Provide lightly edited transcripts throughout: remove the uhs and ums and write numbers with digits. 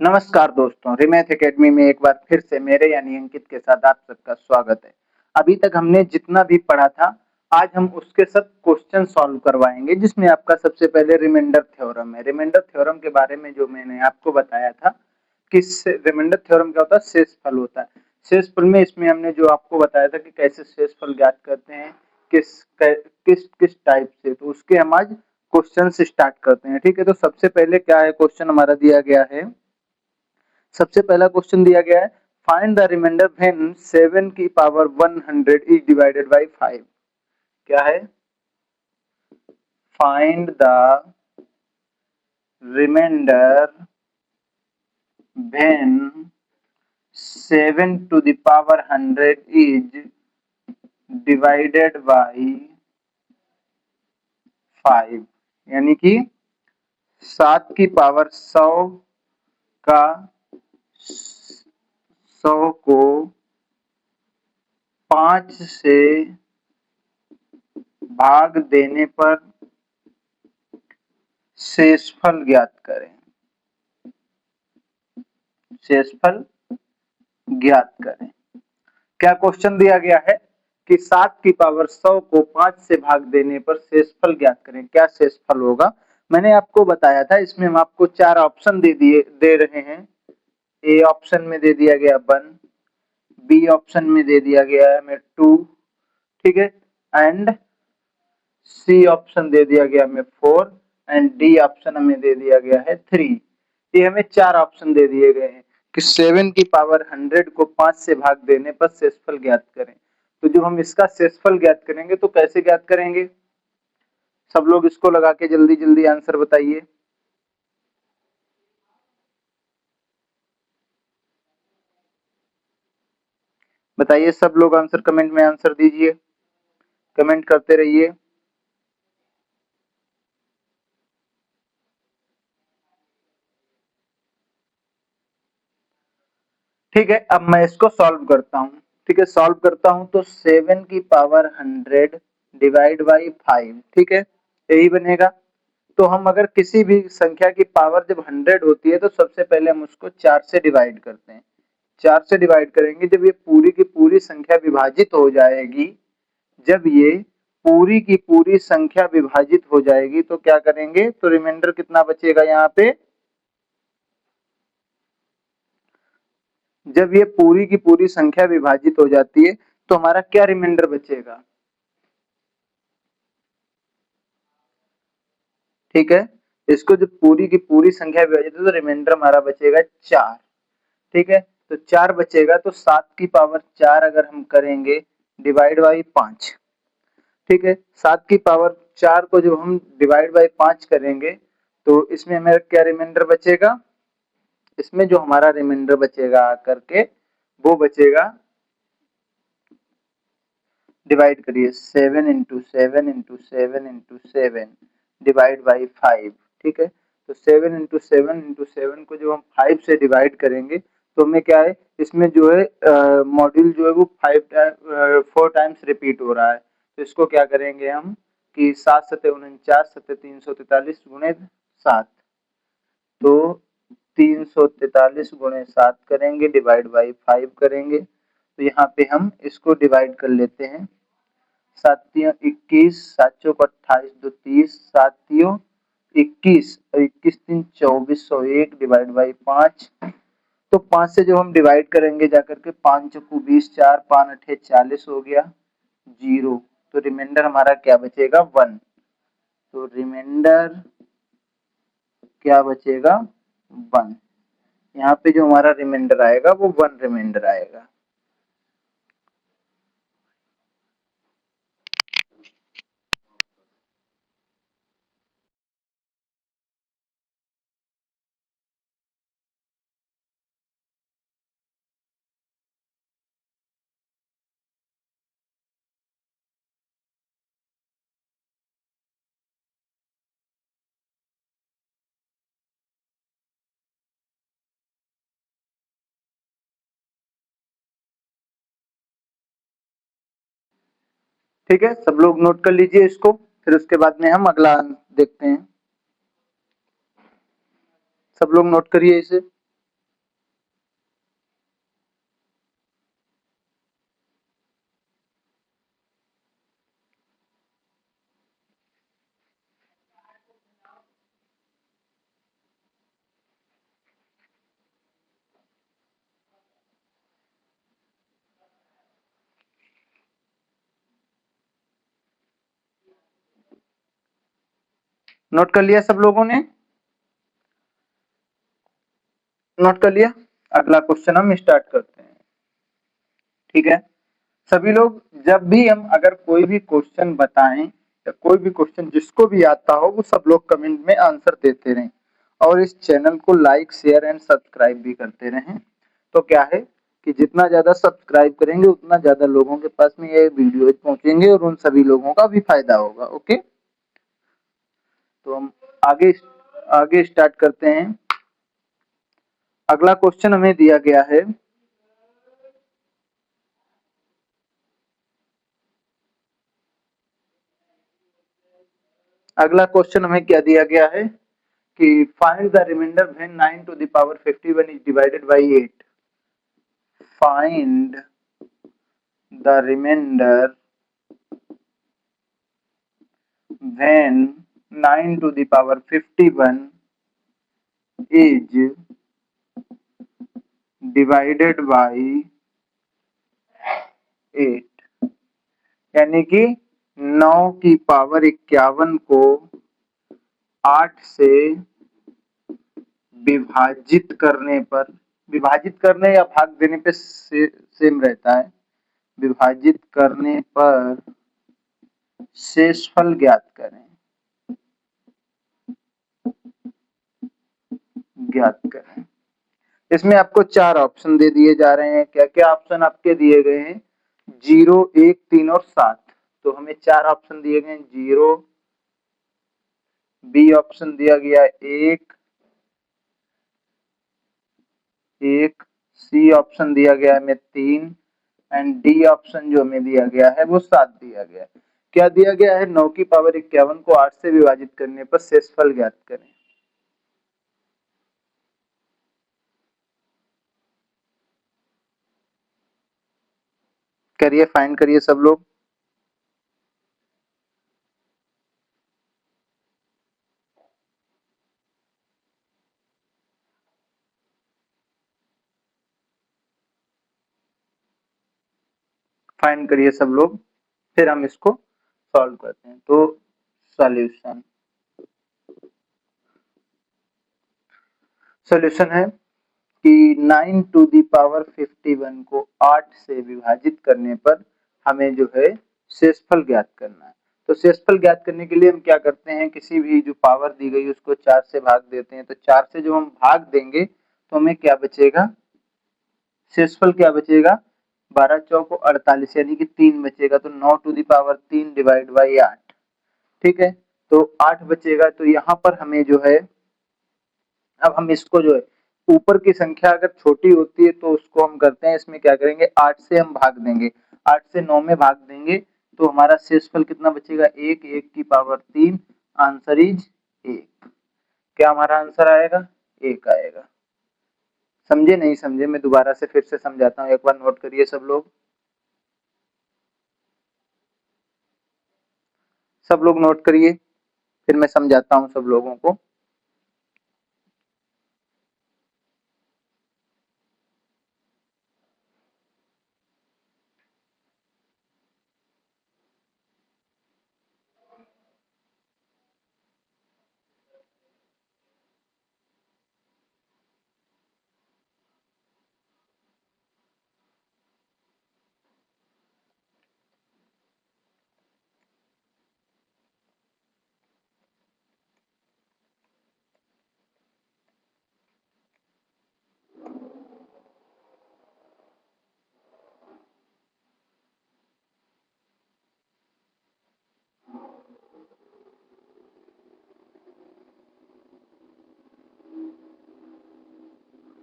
नमस्कार दोस्तों, रिमैथ एकेडमी में एक बार फिर से मेरे यानी अंकित के साथ आप सबका स्वागत है। अभी तक हमने जितना भी पढ़ा था, आज हम उसके सब क्वेश्चन सॉल्व करवाएंगे, जिसमें आपका सबसे पहले रिमाइंडर थ्योरम है। रिमाइंडर थ्योरम के बारे में जो मैंने आपको बताया था कि रिमाइंडर थ्योरम क्या होता है, शेषफल होता है। शेषफल में इसमें हमने जो आपको बताया था कि कैसे शेषफल ज्ञात करते हैं, किस किस किस टाइप से, तो उसके हम आज क्वेश्चन से स्टार्ट करते हैं। ठीक है, तो सबसे पहले क्या है, क्वेश्चन हमारा दिया गया है। सबसे पहला क्वेश्चन दिया गया है, फाइंड द रिमाइंडर व्हेन 7 की पावर 100 इज डिवाइडेड बाय 5। क्या है, find the remainder when 7 to the power 100 is divided by 5, यानी कि 7 की पावर 100 का 100 को 5 से भाग देने पर शेषफल ज्ञात करें। शेषफल ज्ञात करें। क्या क्वेश्चन दिया गया है कि 7 की पावर 100 को 5 से भाग देने पर शेषफल ज्ञात करें। क्या शेषफल होगा, मैंने आपको बताया था। इसमें हम आपको 4 ऑप्शन दे रहे हैं। ए ऑप्शन में दे दिया गया 1, बी ऑप्शन में दे दिया गया है हमें 2, ठीक है, एंड सी ऑप्शन दे दिया गया हमें 4 एंड डी ऑप्शन हमें दे दिया गया है 3। ये हमें 4 ऑप्शन दे दिए गए हैं कि 7 की पावर 100 को 5 से भाग देने पर शेषफल ज्ञात करें। तो जब हम इसका शेषफल ज्ञात करेंगे तो कैसे ज्ञात करेंगे, सब लोग इसको लगा के जल्दी जल्दी आंसर बताइए। बताइए सब लोग आंसर, कमेंट में आंसर दीजिए, कमेंट करते रहिए। ठीक है, अब मैं इसको सॉल्व करता हूँ। ठीक है, सॉल्व करता हूँ तो 7 की पावर 100 डिवाइड बाई 5, ठीक है, यही बनेगा। तो हम अगर किसी भी संख्या की पावर जब 100 होती है तो सबसे पहले हम उसको 4 से डिवाइड करते हैं। 4 से डिवाइड करेंगे, जब ये पूरी की पूरी संख्या विभाजित हो जाएगी, जब ये पूरी की पूरी संख्या विभाजित हो जाएगी तो क्या करेंगे, तो रिमाइंडर कितना बचेगा यहाँ पे, जब ये पूरी की पूरी संख्या विभाजित हो जाती है तो हमारा क्या रिमाइंडर बचेगा। ठीक है, इसको जब पूरी की पूरी संख्या विभाजित है तो रिमाइंडर हमारा बचेगा 4। ठीक है, तो 4 बचेगा, तो 7 की पावर 4 अगर हम करेंगे डिवाइड बाई 5, ठीक है, 7 की पावर 4 को जब हम डिवाइड बाई 5 करेंगे तो इसमें हमें क्या रिमाइंडर बचेगा, इसमें जो हमारा रिमाइंडर बचेगा करके वो बचेगा, डिवाइड करिए 7 into 7 into 7 into 7 divide by 5। ठीक है, तो 7 इंटू 7 इंटू 7 को जब हम 5 से डिवाइड करेंगे तो हमें क्या है, इसमें जो है मॉड्यूल जो है वो 4 टाइम्स रिपीट हो रहा है। तो इसको क्या करेंगे हम कि 7 सते 49 सते 343 गुणे 7, तो 343 गुणे 7 करेंगे डिवाइड बाई 5 करेंगे, तो यहाँ पे हम इसको डिवाइड कर लेते हैं। 7 तियों 21, 7 चौक 28, 2 30, 7 तियों 21 और 21 तीन 2401 डिवाइड बाई 5। तो 5 से जब हम डिवाइड करेंगे जाकर के 5 चौकू 20, 4 5 अठे 40 हो गया 0, तो रिमाइंडर हमारा क्या बचेगा 1। तो रिमाइंडर क्या बचेगा 1। यहाँ पे जो हमारा रिमाइंडर आएगा वो 1 रिमाइंडर आएगा। ठीक है, सब लोग नोट कर लीजिए इसको, फिर उसके बाद में हम अगला देखते हैं। सब लोग नोट करिए इसे। नोट कर लिया सब लोगों ने? नोट कर लिया? अगला क्वेश्चन हम स्टार्ट करते हैं। ठीक है, सभी लोग जब भी हम अगर कोई भी क्वेश्चन बताएं या कोई भी क्वेश्चन जिसको भी आता हो वो सब लोग कमेंट में आंसर देते रहें और इस चैनल को लाइक शेयर एंड सब्सक्राइब भी करते रहें। तो क्या है कि जितना ज्यादा सब्सक्राइब करेंगे उतना ज्यादा लोगों के पास में ये वीडियो पहुंचेंगे और उन सभी लोगों का भी फायदा होगा। ओके, तो हम आगे आगे स्टार्ट करते हैं। अगला क्वेश्चन हमें दिया गया है, अगला क्वेश्चन हमें क्या दिया गया है कि find the remainder when 9 to the power 51 is divided by 8. Find the remainder when 9 to the power 51 is divided by 8। यानी कि 9 की पावर 51 को 8 से विभाजित करने या भाग देने पे सेम रहता है। विभाजित करने पर शेषफल ज्ञात करें। इसमें आपको 4 ऑप्शन दे दिए जा रहे हैं। क्या क्या ऑप्शन आपके दिए गए हैं? 0, 1, 3 और 7। तो हमें 4 ऑप्शन दिए गए हैं। 0, बी ऑप्शन दिया गया 1, सी ऑप्शन दिया गया हमें 3 एंड डी ऑप्शन जो हमें दिया गया है वो 7 दिया गया है। क्या दिया गया है? 9 की पावर 51 को 8 से विभाजित करने पर शेषफल ज्ञात करें। करिए, फाइंड करिए सब लोग। फाइंड करिए सब लोग, फिर हम इसको सॉल्व करते हैं। तो सॉल्यूशन है कि 9 टू दी पावर 51 को 8 से विभाजित करने पर हमें जो है शेषफल ज्ञात करना है। तो शेषफल ज्ञात करने के लिए हम क्या करते हैं, किसी भी जो पावर दी गई उसको 4 से भाग देते हैं। तो 4 से जो हम भाग देंगे तो हमें क्या बचेगा? शेषफल क्या बचेगा? 12 चौको 48 यानी कि 3 बचेगा। तो 9 to the power 3 divide by 8। ठीक है, तो 8 बचेगा। तो यहाँ पर हमें जो है, अब हम इसको जो है ऊपर की संख्या अगर छोटी होती है तो उसको हम करते हैं, इसमें क्या करेंगे 8 से हम भाग देंगे, 8 से 9 में भाग देंगे तो हमारा शेषफल कितना बचेगा? 1, 1 की पावर 3। Answer is 1। क्या हमारा आंसर आएगा? 1 आएगा। समझे नहीं समझे? मैं दोबारा से फिर से समझाता हूँ, एक बार नोट करिए सब लोग। सब लोग नोट करिए, फिर मैं समझाता हूँ सब लोगों को।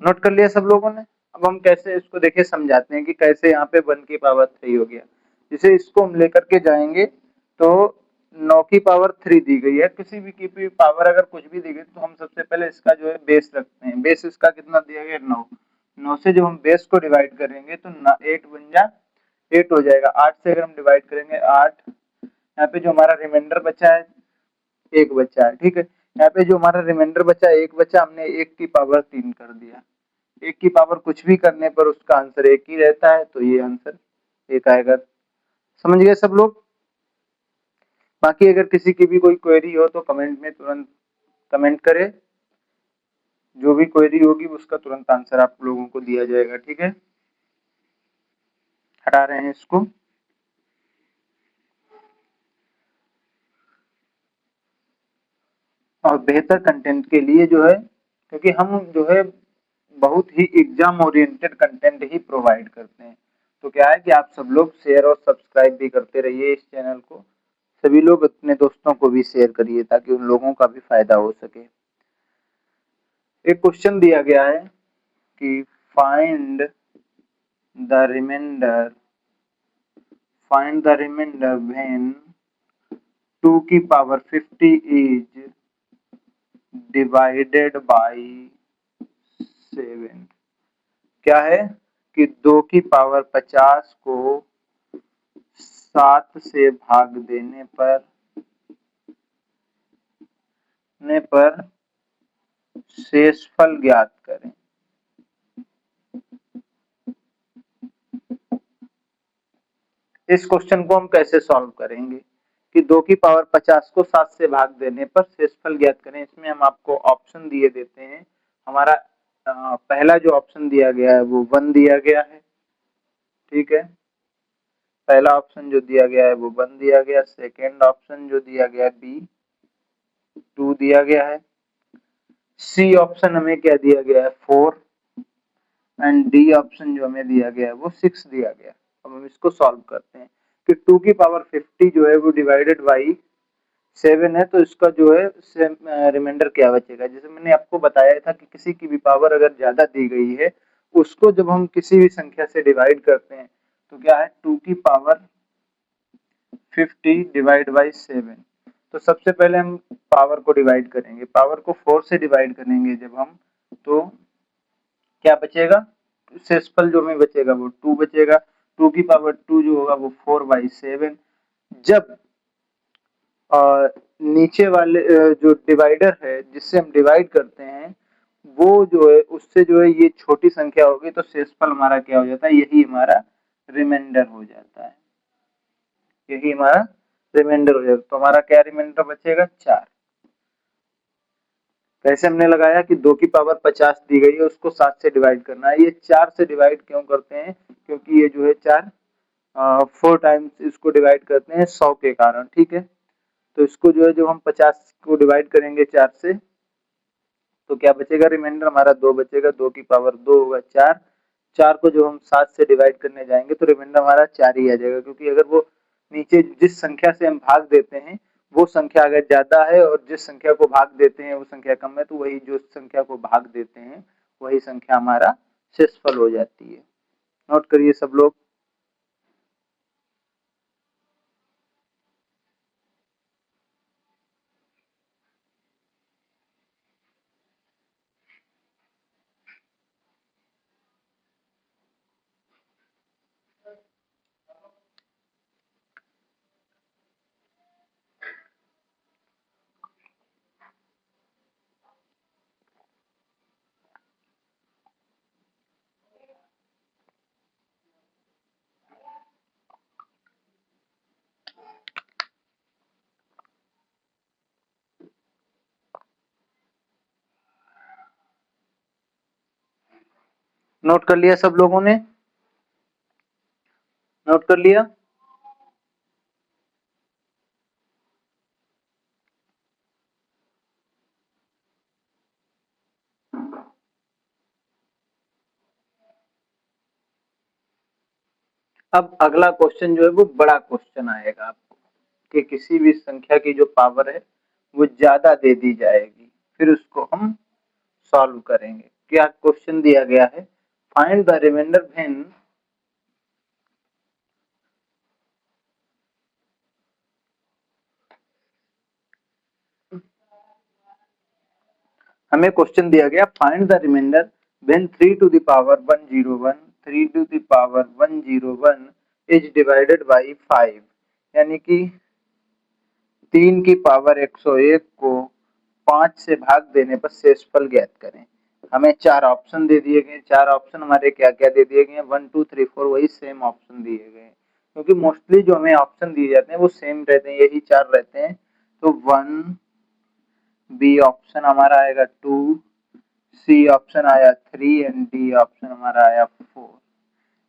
नोट कर लिया सब लोगों ने? अब हम कैसे इसको देखिए समझाते हैं कि कैसे यहाँ पे 1 की पावर 3 हो गया। जैसे इसको हम लेकर के जाएंगे तो 9 की पावर 3 दी गई है। किसी भी की भी पावर अगर कुछ भी दी गई तो हम सबसे पहले इसका जो है बेस रखते हैं। बेस इसका कितना दिया गया? 9। 9 से जब हम बेस को डिवाइड करेंगे तो 8 बन जा 8 हो जाएगा। 8 से अगर हम डिवाइड करेंगे 8, यहाँ पे जो हमारा रिमाइंडर बचा है 1 बचा है। ठीक है, यहाँ पे जो हमारा रिमाइंडर बचा 1 बचा, हमने 1 की पावर 3 कर दिया। 1 की पावर कुछ भी करने पर उसका आंसर 1 ही रहता है, तो ये आंसर 1 आएगा। समझ गए सब लोग? बाकी अगर किसी की भी कोई क्वेरी हो तो कमेंट में तुरंत कमेंट करें, जो भी क्वेरी होगी उसका तुरंत आंसर आप लोगों को दिया जाएगा। ठीक है, हटा रहे हैं इसको। और बेहतर कंटेंट के लिए जो है, क्योंकि हम जो है बहुत ही एग्जाम ओरिएंटेड कंटेंट ही प्रोवाइड करते हैं, तो क्या है कि आप सब लोग शेयर और सब्सक्राइब भी करते रहिए इस चैनल को। सभी लोग अपने दोस्तों को भी शेयर करिए ताकि उन लोगों का भी फायदा हो सके। एक क्वेश्चन दिया गया है कि फाइंड द रिमाइंडर व्हेन 2 की पावर 50 इज डिवाइडेड बाई 7। क्या है कि 2 की पावर 50 को 7 से भाग देने पर शेषफल ज्ञात करें। इस क्वेश्चन को हम कैसे सॉल्व करेंगे कि 2 की पावर 50 को 7 से भाग देने पर शेषफल ज्ञात करें। इसमें हम आपको ऑप्शन दिए देते हैं। हमारा पहला जो ऑप्शन दिया गया है वो 1 दिया गया है। ठीक है, पहला ऑप्शन जो दिया गया है वो 1 दिया गया। सेकेंड ऑप्शन जो दिया गया है बी 2 दिया गया है। सी ऑप्शन हमें क्या दिया गया है 4 एंड डी ऑप्शन जो हमें दिया गया है वो 6 दिया गया। अब हम इसको सॉल्व करते हैं कि 2 की पावर 50 जो है वो डिवाइडेड बाई 7 है, तो इसका जो है रिमाइंडर क्या बचेगा। जैसे मैंने आपको बताया था कि किसी की भी पावर अगर ज्यादा दी गई है उसको जब हम किसी भी संख्या से डिवाइड करते हैं तो क्या है 2 की पावर 50 डिवाइड बाई 7। तो सबसे पहले हम पावर को डिवाइड करेंगे, पावर को 4 से डिवाइड करेंगे जब हम, तो क्या बचेगा, शेषफल जो हमें बचेगा वो 2 बचेगा। 2 की पावर 2 जो होगा वो 4/7। जब नीचे वाले जो डिवाइडर है जिससे हम डिवाइड करते हैं वो जो है उससे जो है ये छोटी संख्या होगी तो शेषफल हमारा क्या हो जाता है, यही हमारा रिमाइंडर हो जाता है। यही हमारा रिमाइंडर हो जाएगा। तो हमारा क्या रिमाइंडर बचेगा 4। कैसे हमने लगाया कि 2 की पावर 50 दी गई है उसको 7 से डिवाइड करना है। ये 4 से डिवाइड क्यों करते हैं, क्योंकि ये जो है 4 टाइम्स इसको डिवाइड करते हैं 100 के कारण। ठीक है, तो इसको जो है जब हम 50 को डिवाइड करेंगे 4 से तो क्या बचेगा, रिमाइंडर हमारा 2 बचेगा। 2 की पावर 2 होगा 4। 4 को जो हम 7 से डिवाइड करने जाएंगे तो रिमाइंडर हमारा 4 ही आ जाएगा, क्योंकि अगर वो नीचे जिस संख्या से हम भाग देते हैं वो संख्या अगर ज्यादा है और जिस संख्या को भाग देते हैं वो संख्या कम है तो वही जो संख्या को भाग देते हैं वही संख्या हमारा शेषफल हो जाती है। नोट करिए सब लोग। नोट कर लिया सब लोगों ने, नोट कर लिया। अब अगला क्वेश्चन जो है वो बड़ा क्वेश्चन आएगा आपको कि किसी भी संख्या की जो पावर है वो ज्यादा दे दी जाएगी, फिर उसको हम सॉल्व करेंगे। क्या क्वेश्चन दिया गया है, फाइंड द रिमाइंडर व्हेन हमें क्वेश्चन दिया गया find the remainder when 3 to the power 101 3 to the power 101 is divided by 5, यानी कि 3 की पावर 101 को 5 से भाग देने पर शेषफल ज्ञात करें। हमें 4 ऑप्शन दे दिए गए। 4 ऑप्शन हमारे क्या क्या दे दिए गए, 1 2 3 4 वही सेम ऑप्शन दिए गए। क्योंकि मोस्टली जो हमें ऑप्शन दिए जाते हैं वो सेम रहते हैं, यही 4 रहते हैं। तो 1, बी ऑप्शन हमारा आएगा 2, सी ऑप्शन आया 3 एंड डी ऑप्शन हमारा आया 4।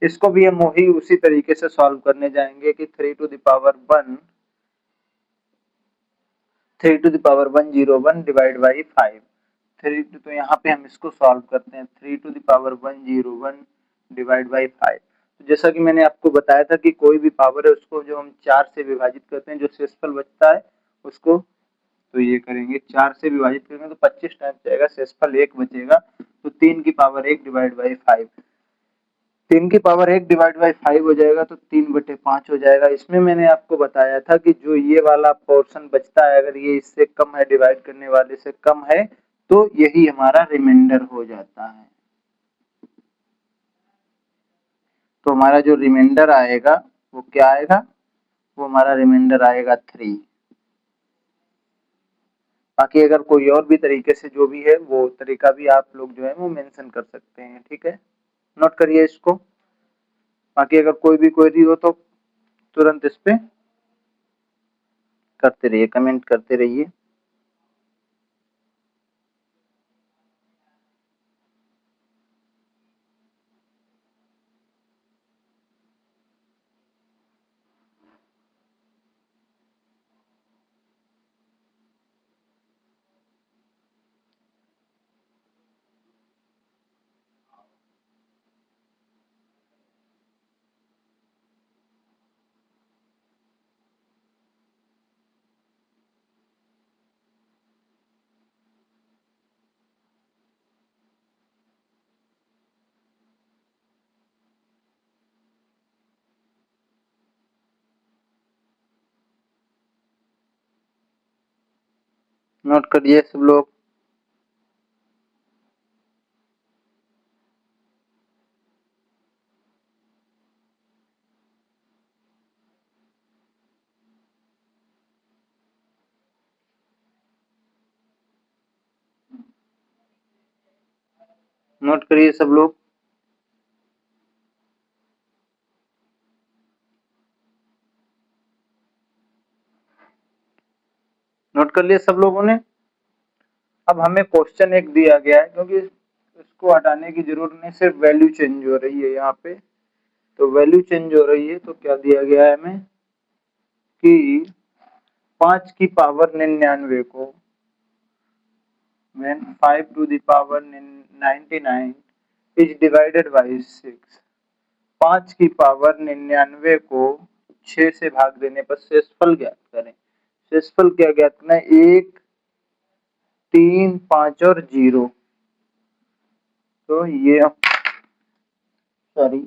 इसको भी हम वही उसी तरीके से सॉल्व करने जाएंगे कि 3 to the power 101 divide by 5। 3 तो यहाँ पे हम इसको सॉल्व करते हैं, 3 to the power 101 divide by 5। तो जैसा कि मैंने आपको बताया था कि कोई भी पावर है उसको जो हम 4 से विभाजित करते हैं, जो शेषफल बचता है उसको, तो ये करेंगे 4 से विभाजित करेंगे तो 25 टाइम्स जाएगा, शेषफल 1 बचेगा। तो 3 की पावर 1 डिवाइड बाई 5, 3 की पावर 1 डिवाइड बाई 5 हो जाएगा तो 3/5 हो जाएगा। इसमें मैंने आपको बताया था कि जो ये वाला पोर्शन बचता है अगर ये इससे कम है, डिवाइड करने वाले से कम है, तो यही हमारा रिमाइंडर हो जाता है। तो हमारा जो रिमाइंडर आएगा वो क्या आएगा, वो हमारा रिमाइंडर आएगा 3। बाकी अगर कोई और भी तरीके से जो भी है वो तरीका भी आप लोग जो है वो मेंशन कर सकते हैं, ठीक है, नोट करिए इसको। बाकी अगर कोई भी क्वेरी हो तो तुरंत इस पे करते रहिए, कमेंट करते रहिए। नोट करिए सब लोग। नोट करिए सब लोग। नोट कर लिया सब लोगों ने। अब हमें क्वेश्चन एक दिया गया है, क्योंकि इसको हटाने की जरूरत नहीं, सिर्फ वैल्यू चेंज हो रही है यहाँ पे। तो वैल्यू चेंज हो रही है तो क्या दिया गया है हमें कि 5 की पावर 99 को when 5 to the power 99 is divided by 6, 5 की पावर 99 को 6 से भाग देने पर शेषफल ज्ञात करें। शेषफल क्या ज्ञात करना है, 1, 3, 5 और 0। तो ये सॉरी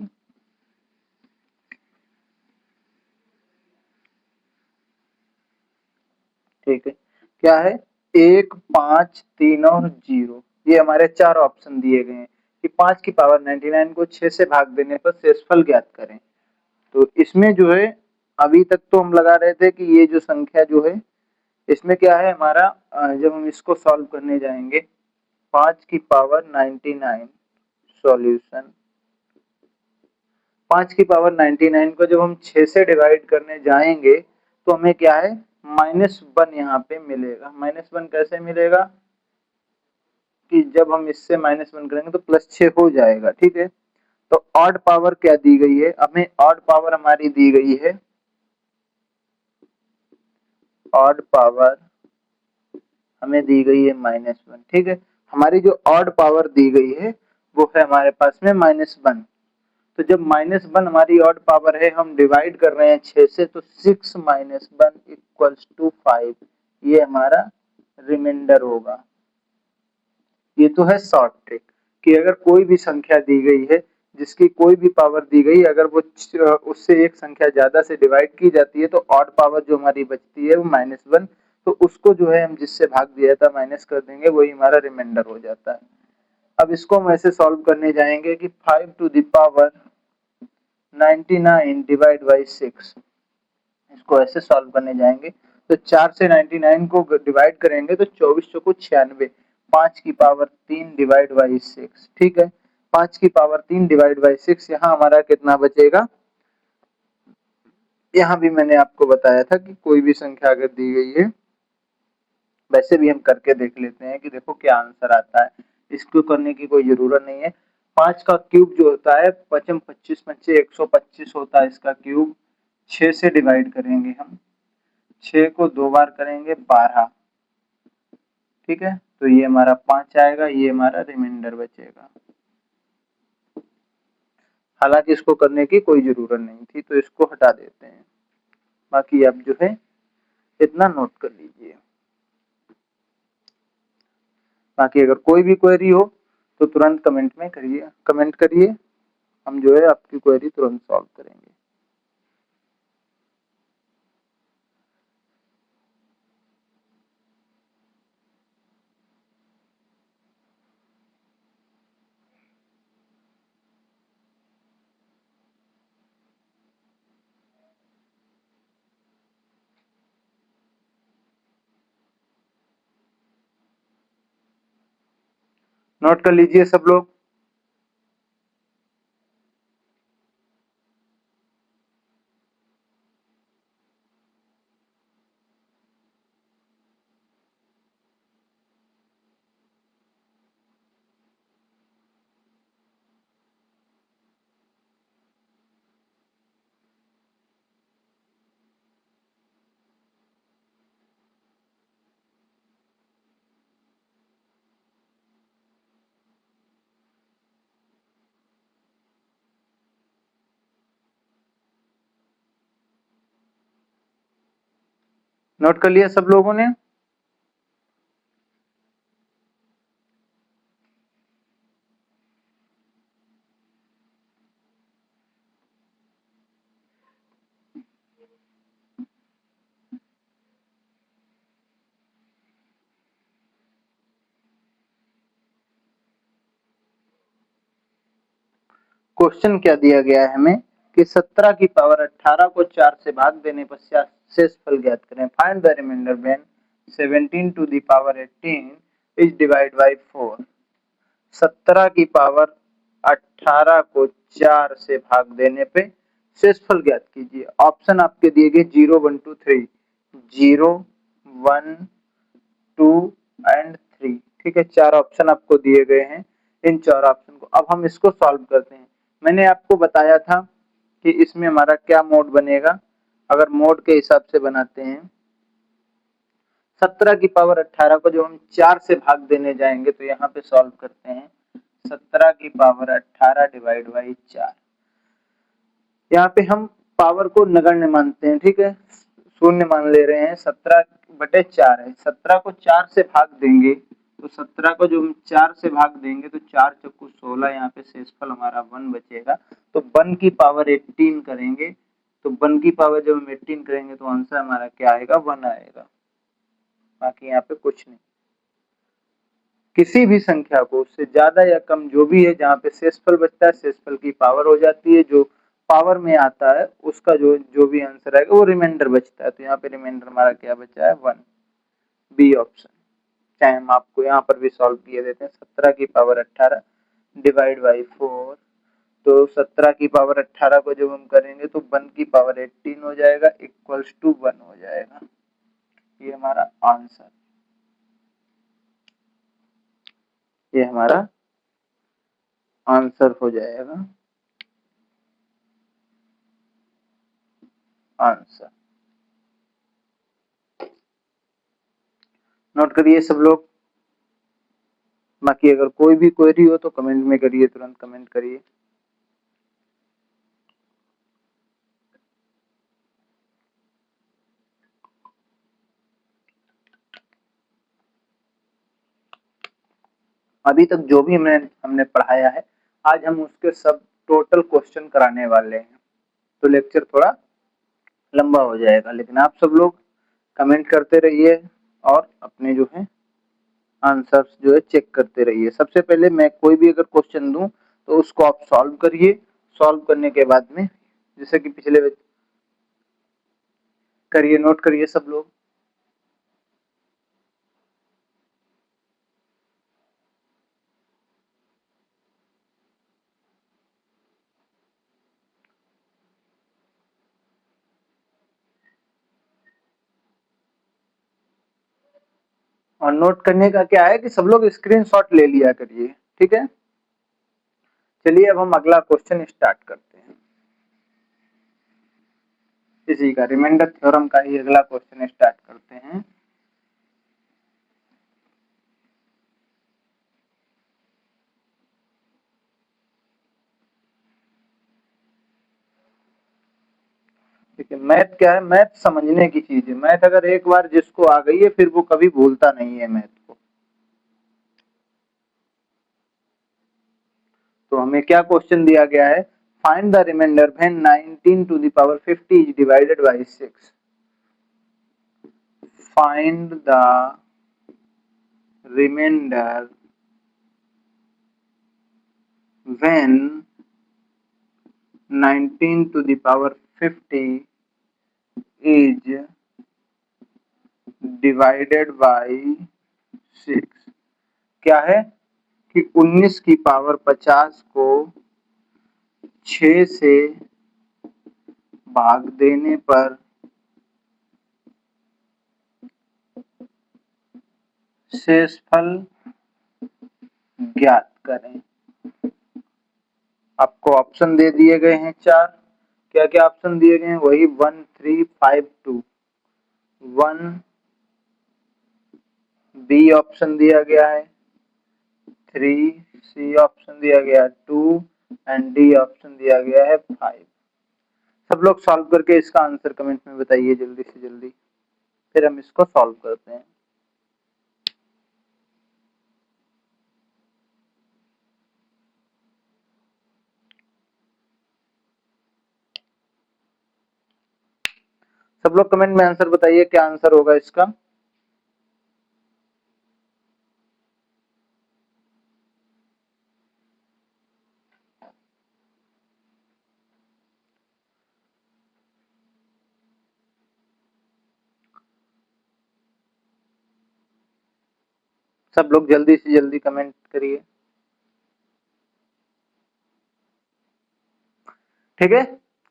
ठीक है, क्या है 1, 5, 3 और 0, ये हमारे 4 ऑप्शन दिए गए हैं कि 5 की पावर 99 को 6 से भाग देने पर शेषफल ज्ञात करें। तो इसमें जो है अभी तक तो हम लगा रहे थे कि ये जो संख्या जो है इसमें क्या है हमारा, जब हम इसको सॉल्व करने जाएंगे 5 की पावर 99 सॉल्यूशन, 5 की पावर 99 को जब हम 6 से डिवाइड करने जाएंगे तो हमें क्या है -1 यहाँ पे मिलेगा। -1 कैसे मिलेगा कि जब हम इससे -1 करेंगे तो +6 हो जाएगा, ठीक है। तो ऑड पावर क्या दी गई है हमें, ऑड पावर हमारी दी गई है, ऑड पावर हमें दी गई है -1, ठीक है। हमारी जो ऑड पावर दी गई है वो है हमारे पास में -1। तो जब -1 हमारी ऑड पावर है, हम डिवाइड कर रहे हैं 6 से, तो 6 - 1 इक्वल्स टू 5, ये हमारा रिमाइंडर होगा। ये तो है शॉर्ट ट्रिक कि अगर कोई भी संख्या दी गई है जिसकी कोई भी पावर दी गई, अगर वो उससे एक संख्या ज्यादा से डिवाइड की जाती है तो ऑड पावर जो हमारी बचती है वो -1, तो उसको जो है हम जिससे भाग दिया था माइनस कर देंगे, वही हमारा रिमाइंडर हो जाता है। अब इसको हम ऐसे सॉल्व करने जाएंगे कि 5 to the power 99 divide by 6, इसको ऐसे सॉल्व करने जाएंगे तो 4 से 99 को डिवाइड करेंगे तो 24 चौको 96, 5 की पावर 3 डिवाइड बाई 6, ठीक है। 5 की पावर 3 डिवाइड बाई 6, यहाँ हमारा कितना बचेगा यहाँ भी मैंने आपको बताया था कि कोई भी संख्या अगर दी गई है, वैसे भी हम करके देख लेते हैं कि देखो क्या आंसर आता है। इसको करने की कोई जरूरत नहीं है। 5 का क्यूब जो होता है, पचम 25 पंचे 125 होता है इसका क्यूब। 6 से डिवाइड करेंगे हम, 6 को 2 बार करेंगे 12, ठीक है। तो ये हमारा 5 आएगा, ये हमारा रिमाइंडर बचेगा। हालांकि इसको करने की कोई जरूरत नहीं थी, तो इसको हटा देते हैं। बाकी अब जो है इतना नोट कर लीजिए। बाकी अगर कोई भी क्वेरी हो तो तुरंत कमेंट में करिए, कमेंट करिए, हम जो है आपकी क्वेरी तुरंत सॉल्व करेंगे। नोट कर लीजिए सब लोग। नोट कर लिया सब लोगों ने। क्वेश्चन क्या दिया गया है हमें कि 17 की पावर 18 को 4 से भाग देने पश्चात शेषफल ज्ञात करें। Find the remainder when 17 to the power 18 is divide by 4। 17 की पावर 18 को 4 से भाग देने पे शेषफल ज्ञात कीजिए। ऑप्शन आपके दिए गए 0 1 2 3, 0 1 2 एंड 3, ठीक है। 4 ऑप्शन आपको दिए गए हैं। इन 4 ऑप्शन को अब हम इसको सॉल्व करते हैं। मैंने आपको बताया था कि इसमें हमारा क्या मोड बनेगा। अगर मोड के हिसाब से बनाते हैं, 17 की पावर 18 को जब हम 4 से भाग देने जाएंगे तो यहाँ पे सॉल्व करते हैं। 17 की पावर 18 डिवाइड बाई 4। यहाँ पे हम पावर को नगण्य मानते हैं, ठीक है, शून्य मान ले रहे हैं। 17/4 है, 17 को 4 से भाग देंगे तो 17 को जो हम 4 से भाग देंगे तो 4 चक्कू 16, यहाँ पे शेषफल हमारा 1 बचेगा। तो 1 की पावर 18 करेंगे, तो 1 की पावर जब हम 18 करेंगे तो आंसर हमारा क्या आएगा, 1 आएगा। बाकी यहाँ पे कुछ नहीं। किसी भी संख्या को उससे ज्यादा या कम जो भी है, जहाँ पे शेषफल बचता है, शेषफल की पावर हो जाती है। जो पावर में आता है उसका जो जो भी आंसर आएगा वो रिमाइंडर बचता है। तो यहाँ पे रिमाइंडर हमारा क्या बचा है, 1, बी ऑप्शन। चाहे हम आपको यहाँ पर भी सॉल्व किए देते हैं। 17 की पावर 18 डिवाइड बाई 4, तो 17 की पावर 18 को जब हम करेंगे तो 1 की पावर 18 हो जाएगा, इक्वल्स टू 1 हो जाएगा। ये हमारा आंसर, ये हमारा आंसर हो जाएगा, आंसर। नोट करिए सब लोग। बाकी अगर कोई भी क्वेरी हो तो कमेंट में करिए, तुरंत कमेंट करिए। अभी तक जो भी हमने पढ़ाया है, आज हम उसके सब टोटल क्वेश्चन कराने वाले हैं। तो लेक्चर थोड़ा लंबा हो जाएगा, लेकिन आप सब लोग कमेंट करते रहिए और अपने जो है आंसर्स जो है चेक करते रहिए। सबसे पहले मैं कोई भी अगर क्वेश्चन दूं तो उसको आप सॉल्व करिए। सॉल्व करने के बाद में, जैसे कि पिछले करिए, नोट करिए सब लोग। और नोट करने का क्या है कि सब लोग स्क्रीनशॉट ले लिया करिए, ठीक है। चलिए अब हम अगला क्वेश्चन स्टार्ट करते हैं। इसी का रिमाइंडर थ्योरम का ही अगला क्वेश्चन स्टार्ट करते हैं। ठीक है, मैथ क्या है, मैथ समझने की चीज है। मैथ अगर एक बार जिसको आ गई है फिर वो कभी भूलता नहीं है मैथ को। तो हमें क्या क्वेश्चन दिया गया है, find the remainder when 19 to the power 50 is divided by 6। Find the remainder when 19 to the power 50 is divided by 6। क्या है कि 19 की पावर 50 को 6 से भाग देने पर शेषफल ज्ञात करें। आपको ऑप्शन दे दिए गए हैं 4। क्या क्या ऑप्शन दिए गए हैं, वही 1 3 5 2। 1 बी ऑप्शन दिया गया है, 3 सी ऑप्शन दिया गया है, 2 एंड डी ऑप्शन दिया गया है 5। सब लोग सॉल्व करके इसका आंसर कमेंट में बताइए जल्दी से जल्दी, फिर हम इसको सॉल्व करते हैं। सब लोग कमेंट में आंसर बताइए क्या आंसर होगा इसका। सब लोग जल्दी से जल्दी कमेंट करिए, ठीक है।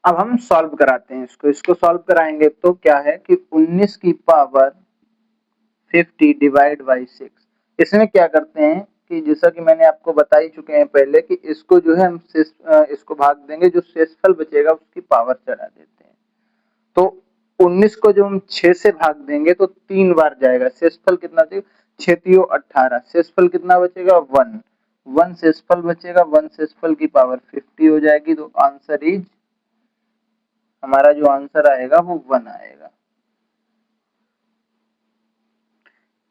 अब हम सॉल्व कराते हैं इसको सॉल्व कराएंगे तो क्या है कि 19 की पावर 50 डिवाइड बाई 6। इसमें क्या करते हैं कि जैसा कि मैंने आपको बता ही चुके हैं पहले कि इसको जो है हम इसको भाग देंगे, जो शेषफल बचेगा उसकी पावर चढ़ा देते हैं। तो 19 को जो हम 6 से भाग देंगे तो 3 बार जाएगा, शेषफल कितना बचेगा, 6 तियो 18, शेषफल कितना बचेगा 1। 1 शेषफल बचेगा, 1 शेषफल की पावर 50 हो जाएगी। तो आंसर इज, हमारा जो आंसर आएगा वो 1 आएगा।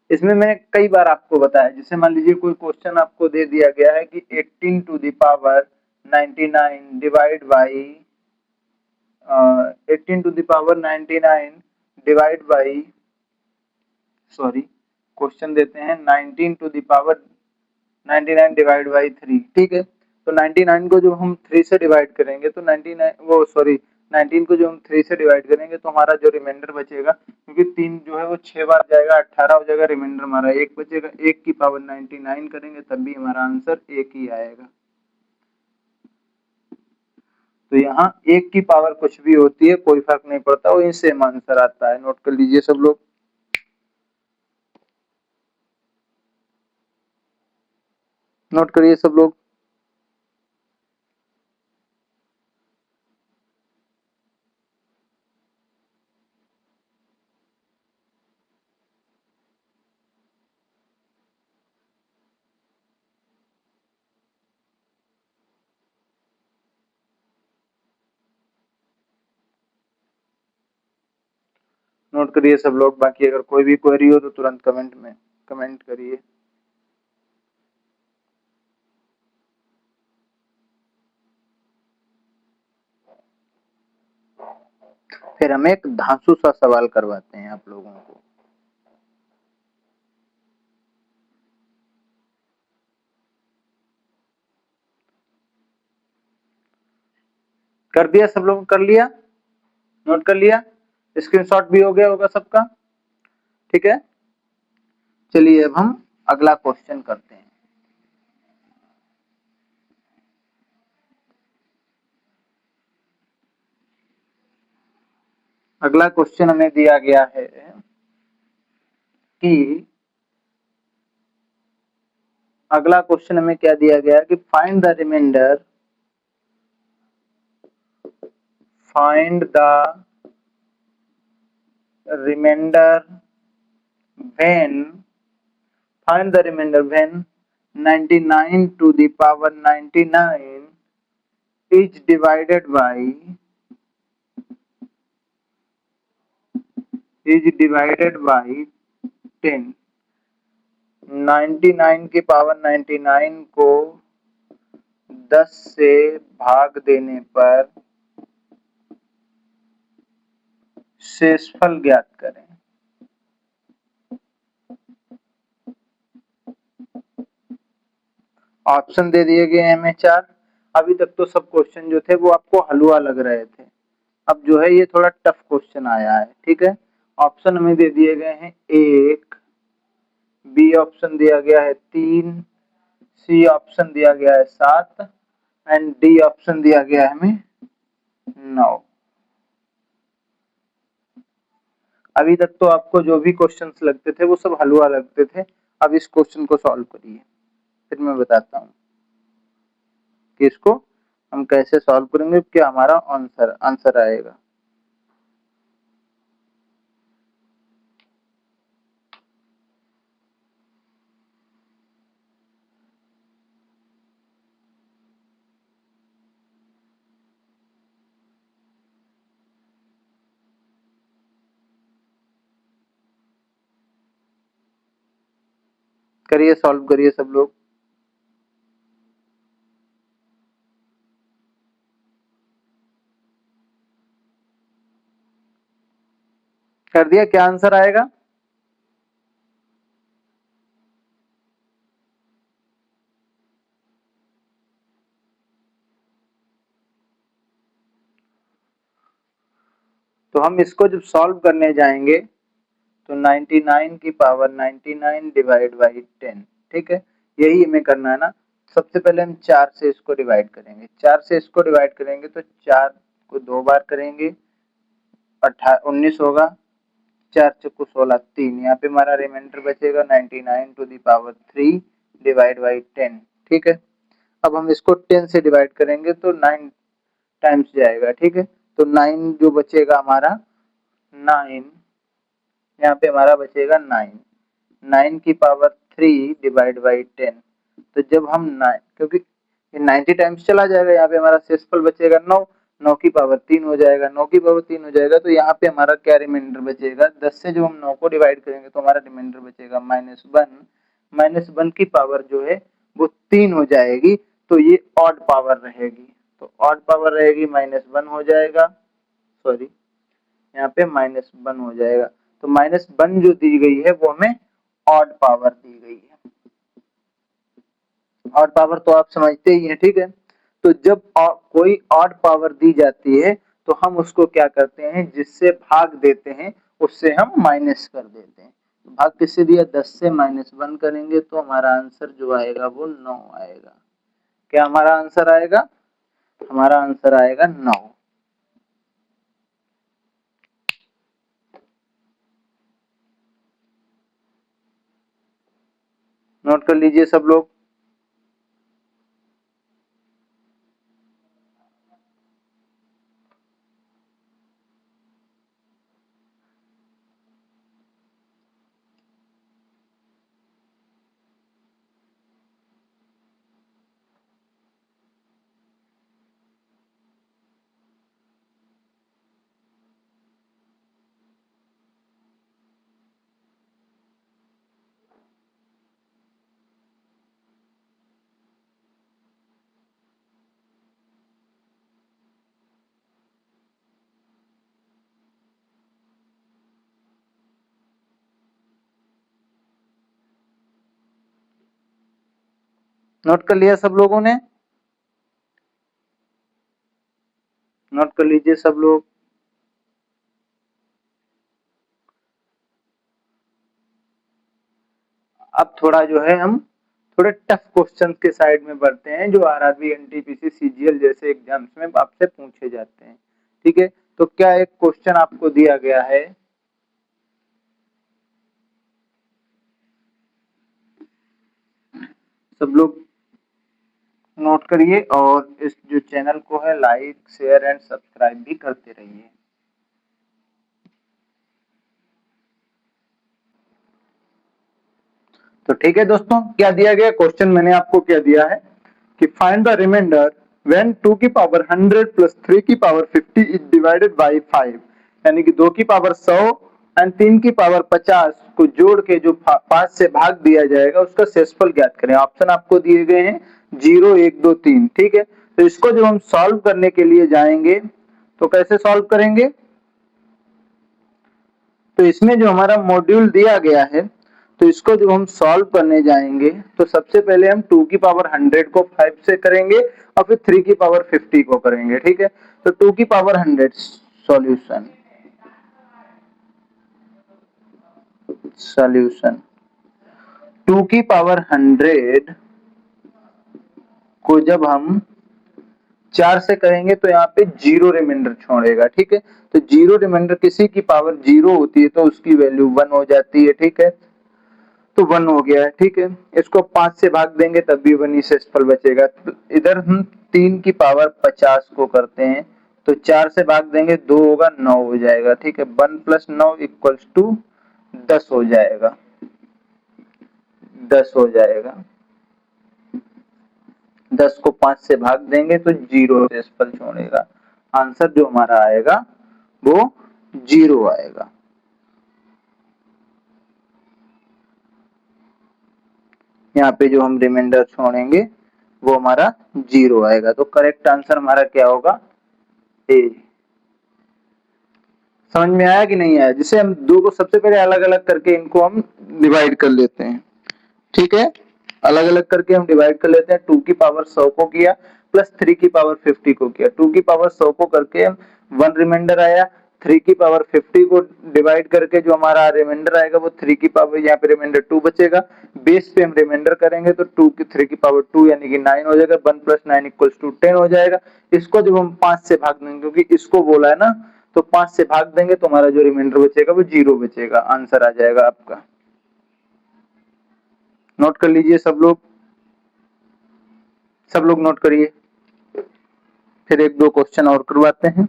इसमें मैंने कई बार आपको बताया, जैसे मान लीजिए कोई क्वेश्चन आपको दे दिया गया है कि 18 to the power 99 divide by 18 to the power 99 divide by, sorry question देते हैं 19 टू द पावर 99 डिवाइड बाई 3, ठीक है। तो 99 को जो हम 3 से डिवाइड करेंगे तो 99 वो सॉरी 19 को जो हम 3 से डिवाइड करेंगे तो हमारा जो रिमाइंडर बचेगा, क्योंकि 3 जो है वो 6 बार जाएगा, 18 हो जाएगा, रिमाइंडर हमारा 1 बचेगा। 1 की पावर 99 करेंगे तब भी हमारा आंसर 1 ही आएगा। तो यहाँ 1 की पावर कुछ भी होती है कोई फर्क नहीं पड़ता, वही सेम आंसर आता है। नोट कर लीजिए सब लोग, नोट करिए सब लोग। नोट करिए सब लोग, बाकी अगर कोई भी क्वेरी हो तो तुरंत कमेंट में कमेंट करिए। फिर हम एक धांसू सा सवाल करवाते हैं आप लोगों को। कर दिया सब लोगों, कर लिया, नोट कर लिया, स्क्रीनशॉट भी हो गया होगा सबका, ठीक है। चलिए अब हम अगला क्वेश्चन करते हैं। अगला क्वेश्चन हमें दिया गया है कि अगला क्वेश्चन हमें क्या दिया गया कि find the remainder when find the remainder when 99 to the power 99 is divided by 10। 99 की पावर 99 को 10 से भाग देने पर शेषफल ज्ञात करें। ऑप्शन दे दिए गए हमें 4। अभी तक तो सब क्वेश्चन जो थे वो आपको हलवा लग रहे थे, अब जो है ये थोड़ा टफ क्वेश्चन आया है। ठीक है, ऑप्शन हमें दे दिए गए हैं 1, बी ऑप्शन दिया गया है 3, सी ऑप्शन दिया गया है 7 एंड डी ऑप्शन दिया गया है हमें 9। अभी तक तो आपको जो भी क्वेश्चंस लगते थे वो सब हलवा लगते थे। अब इस क्वेश्चन को सॉल्व करिए, फिर मैं बताता हूँ कि इसको हम कैसे सॉल्व करेंगे, क्या हमारा आंसर आएगा। करिए, सॉल्व करिए सब लोग। कर दिया, क्या आंसर आएगा? तो हम इसको जब सॉल्व करने जाएंगे तो 99 की पावर 99 डिवाइड बाई 10, ठीक है, यही हमें करना है ना। सबसे पहले हम 4 से इसको डिवाइड करेंगे, 4 से इसको डिवाइड करेंगे तो 4 को 2 बार करेंगे 19 होगा, 4 चौको 16, 3, यहाँ पे हमारा रिमाइंडर बचेगा 99 to the power 3 divide by 10। ठीक है, अब हम इसको 10 से डिवाइड करेंगे तो 9 टाइम्स जाएगा। ठीक है, तो 9 जो बचेगा हमारा 9, यहाँ पे हमारा बचेगा 9, 9 की पावर 3 डिवाइड बाई 10। तो जब हम 9, क्योंकि 90 टाइम्स चला जाएगा, यहाँ पे हमारा शेषफल बचेगा 9, 9 की पावर 3 हो जाएगा, 9 की पावर 3 हो जाएगा, तो यहाँ पे हमारा क्या रिमाइंडर बचेगा, 10 से जब हम 9 को डिवाइड करेंगे तो हमारा रिमाइंडर बचेगा -1, -1 की पावर जो है वो 3 हो जाएगी, तो ये ऑड पावर रहेगी, तो ऑड पावर रहेगी -1 हो जाएगा, सॉरी यहाँ पे -1 हो जाएगा, तो -1 जो दी गई है वो हमें ऑड पावर दी गई है। ऑड पावर तो आप समझते ही हैं, ठीक है। तो जब कोई ऑड पावर दी जाती है तो हम उसको क्या करते हैं, जिससे भाग देते हैं उससे हम माइनस कर देते हैं। तो भाग किससे दिया, 10 से -1 करेंगे तो हमारा आंसर जो आएगा वो 9 आएगा। क्या हमारा आंसर आएगा, हमारा आंसर आएगा 9। नोट कर लीजिए सब लोग। नोट कर लिया सब लोगों ने, नोट कर लीजिए सब लोग। अब थोड़ा जो है हम थोड़े टफ क्वेश्चन के साइड में बढ़ते हैं, जो आरआरबी, एनटीपीसी, सीजीएल जैसे एग्जाम्स में आपसे पूछे जाते हैं। ठीक है, तो क्या एक क्वेश्चन आपको दिया गया है, सब लोग नोट करिए और इस जो चैनल को है लाइक शेयर एंड सब्सक्राइब भी करते रहिए। तो ठीक है दोस्तों, क्या दिया गया क्वेश्चन मैंने आपको क्या दिया है कि फाइंड द रिमाइंडर व्हेन 2 की पावर 100 प्लस 3 की पावर 50 इज डिवाइडेड बाय 5, यानी कि 2 की पावर 100 एंड 3 की पावर 50 को जोड़ के जो 5 से भाग दिया जाएगा उसका शेषफल ज्ञात करें। ऑप्शन आपको दिए गए हैं 0 1 2 3। ठीक है, तो इसको जब हम सॉल्व करने के लिए जाएंगे तो कैसे सॉल्व करेंगे, तो इसमें जो हमारा मॉड्यूल दिया गया है तो इसको जब हम सॉल्व करने जाएंगे तो सबसे पहले हम 2 की पावर 100 को 5 से करेंगे और फिर 3 की पावर 50 को करेंगे। ठीक है, तो 2 की पावर 100 सॉल्यूशन सॉल्यूशन 2 की पावर 100 को जब हम 4 से करेंगे तो यहाँ पे जीरो रिमाइंडर छोड़ेगा। ठीक है, तो जीरो रिमाइंडर किसी की पावर जीरो होती है तो उसकी वैल्यू 1 हो जाती है। ठीक है, तो 1 हो गया है। ठीक है, इसको 5 से भाग देंगे तब भी 1 ही शेषफल बचेगा। इधर हम 3 की पावर 50 को करते हैं तो 4 से भाग देंगे 2 होगा 9 हो जाएगा। ठीक है, 1 प्लस 9 इक्वल्स टू 10 हो जाएगा, 10 हो जाएगा। 10 को 5 से भाग देंगे तो जीरो शेषफल छोड़ेगा। आंसर जो हमारा आएगा वो 0 आएगा। यहाँ पे जो हम रिमाइंडर छोड़ेंगे वो हमारा 0 आएगा। तो करेक्ट आंसर हमारा क्या होगा, ए। समझ में आया कि नहीं आया? जिसे हम दो को सबसे पहले अलग अलग करके इनको हम डिवाइड कर लेते हैं। ठीक है, अलग अलग करके हम डिवाइड कर लेते हैं। 2 की पावर 100 को किया प्लस 3 की पावर 50 को किया। 2 की पावर 100 को करके 1 रिमाइंडर आया, 3 की पावर 50 को डिवाइड करके जो हमारा रिमाइंडर आएगा वो 3 की पावर, यहाँ पे रिमाइंडर 2 बचेगा। बेस पे हम रिमाइंडर करेंगे तो 2 की 3 की पावर 2 यानी कि 9 हो जाएगा। 1 प्लस 9 इक्वल्स टू 10 हो जाएगा। इसको जब हम 5 से भाग देंगे, क्योंकि इसको बोला है ना, तो 5 से भाग देंगे तो हमारा जो रिमाइंडर बचेगा वो 0 बचेगा। आंसर आ जाएगा आपका। नोट कर लीजिए सब लोग, सब लोग नोट करिए। फिर एक दो क्वेश्चन और करवाते हैं।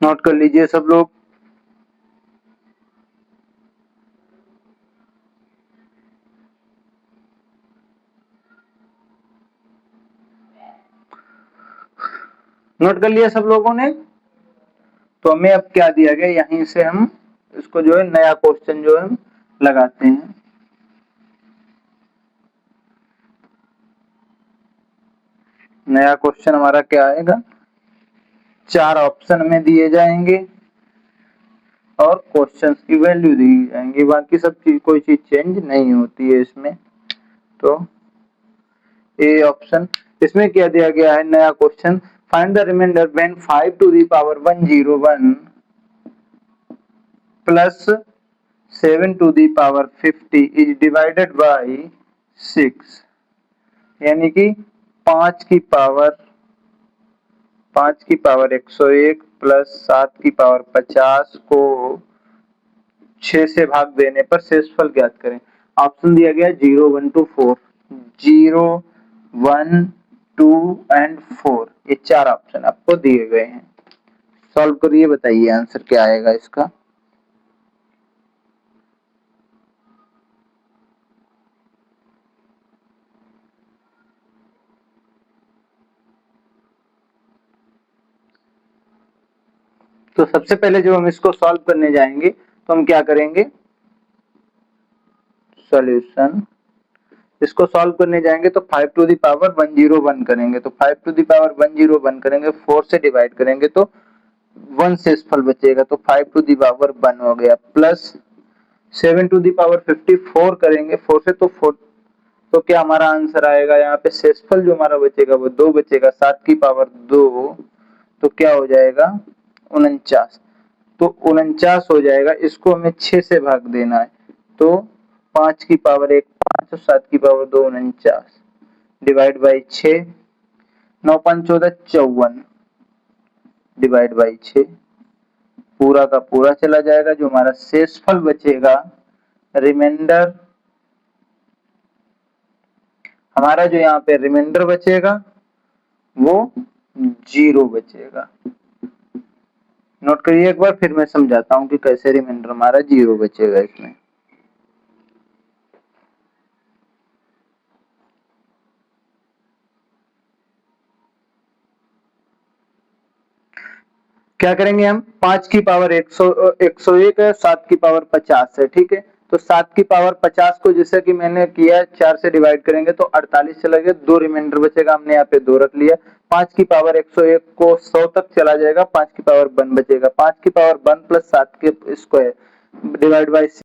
नोट कर लीजिए सब लोग। नोट कर लिया सब लोगों ने? तो हमें अब क्या दिया गया, यहीं से हम इसको जो है नया क्वेश्चन जो है हम लगाते हैं। नया क्वेश्चन हमारा क्या आएगा, 4 ऑप्शन में दिए जाएंगे और क्वेश्चंस की वैल्यू दी जाएंगी। बाकी सब चीज कोई चीज चेंज नहीं होती है इसमें। तो ए ऑप्शन, इसमें क्या दिया गया है नया question, find the remainder when 5 to the power 101 plus 7 to the power 50 is divided by 6, यानी कि 5 की पावर 101 प्लस 7 की पावर 50 को 6 से भाग देने पर शेषफल ज्ञात करें। ऑप्शन दिया गया 0 1 2 4, 0 1 2 एंड 4, ये 4 ऑप्शन आपको दिए गए हैं। सॉल्व करिए, बताइए आंसर क्या आएगा इसका। तो सबसे पहले जब हम इसको सॉल्व करने जाएंगे तो हम क्या करेंगे, सॉल्यूशन, इसको सॉल्व करने जाएंगे तो 5 टू द पावर 101 करेंगे तो 5 टू द पावर 101 करेंगे, 4 से डिवाइड करेंगे तो 1 शेषफल बचेगा तो 5 टू द पावर 1 हो गया, प्लस 7 टू द पावर 54 करेंगे 4 से तो 4, तो क्या हमारा आंसर आएगा, यहाँ पे शेषफल जो हमारा बचेगा वो 2 बचेगा। 7 की पावर 2 तो क्या हो जाएगा 49, तो 49 हो जाएगा। इसको हमें 6 से भाग देना है तो 5 की पावर 1 5 और 7 की power 2 49, divide by 6, 9 5 14 54 divide by 6, पूरा का पूरा चला जाएगा। जो हमारा शेषफल बचेगा, रिमाइंडर हमारा जो यहाँ पे रिमाइंडर बचेगा वो 0 बचेगा। नोट करिए एक बार, फिर मैं समझाता हूँ कि कैसे रिमाइंडर हमारा 0 बचेगा इसमें। क्या करेंगे हम, 5 की पावर 101 है, 7 की पावर 50 है, ठीक है। तो 7 की पावर 50 को जैसे कि मैंने किया 4 से डिवाइड करेंगे तो 48 चला गया, 2 रिमाइंडर बचेगा, हमने यहाँ पे 2 रख लिया। 5 की पावर 101 को 100 तक चला जाएगा, 5 की पावर 1 बचेगा, 5 की पावर 1 प्लस 7 के स्क्वायर डिवाइड बाई